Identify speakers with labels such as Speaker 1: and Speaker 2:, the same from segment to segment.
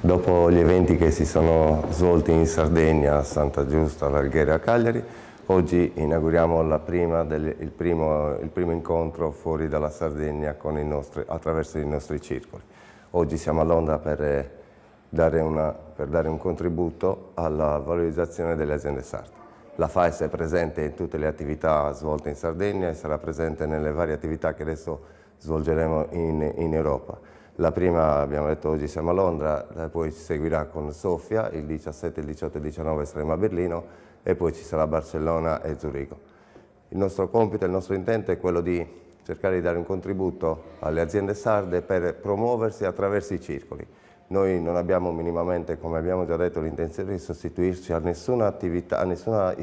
Speaker 1: Dopo gli eventi che si sono svolti in Sardegna, a Santa Giusta, all'Alghero e a Cagliari, oggi inauguriamo il primo incontro fuori dalla Sardegna attraverso i nostri circoli. Oggi siamo a Londra per dare un contributo alla valorizzazione delle aziende sarde. La FAES è presente in tutte le attività svolte in Sardegna e sarà presente nelle varie attività che adesso svolgeremo in Europa. La prima, abbiamo detto, oggi siamo a Londra, poi ci seguirà con Sofia, il 17, il 18 e il 19 saremo a Berlino e poi ci sarà Barcellona e Zurigo. Il nostro compito, il nostro intento è quello di cercare di dare un contributo alle aziende sarde per promuoversi attraverso i circoli. Noi non abbiamo minimamente, come abbiamo già detto, l'intenzione di sostituirci a nessuna attività, a nessuna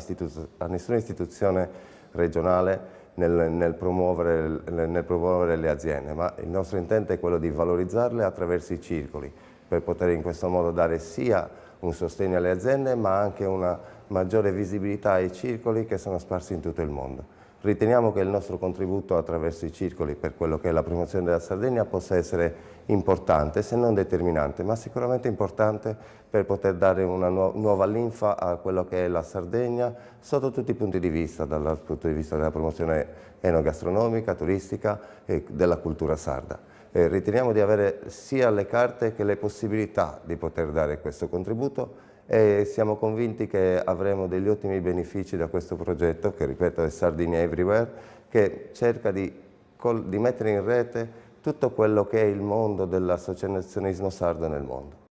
Speaker 1: istituzione regionale nel promuovere le aziende, ma il nostro intento è quello di valorizzarle attraverso i circoli, per poter in questo modo dare sia un sostegno alle aziende, ma anche una maggiore visibilità ai circoli che sono sparsi in tutto il mondo. Riteniamo che il nostro contributo attraverso i circoli per quello che è la promozione della Sardegna possa essere importante, se non determinante, ma sicuramente importante per poter dare una nuova linfa a quello che è la Sardegna sotto tutti i punti di vista, dal punto di vista della promozione enogastronomica, turistica e della cultura sarda. Riteniamo di avere sia le carte che le possibilità di poter dare questo contributo e siamo convinti che avremo degli ottimi benefici da questo progetto, che ripeto è Sardinia Everywhere, che cerca di mettere in rete tutto quello che è il mondo dell'associazionismo sardo nel mondo.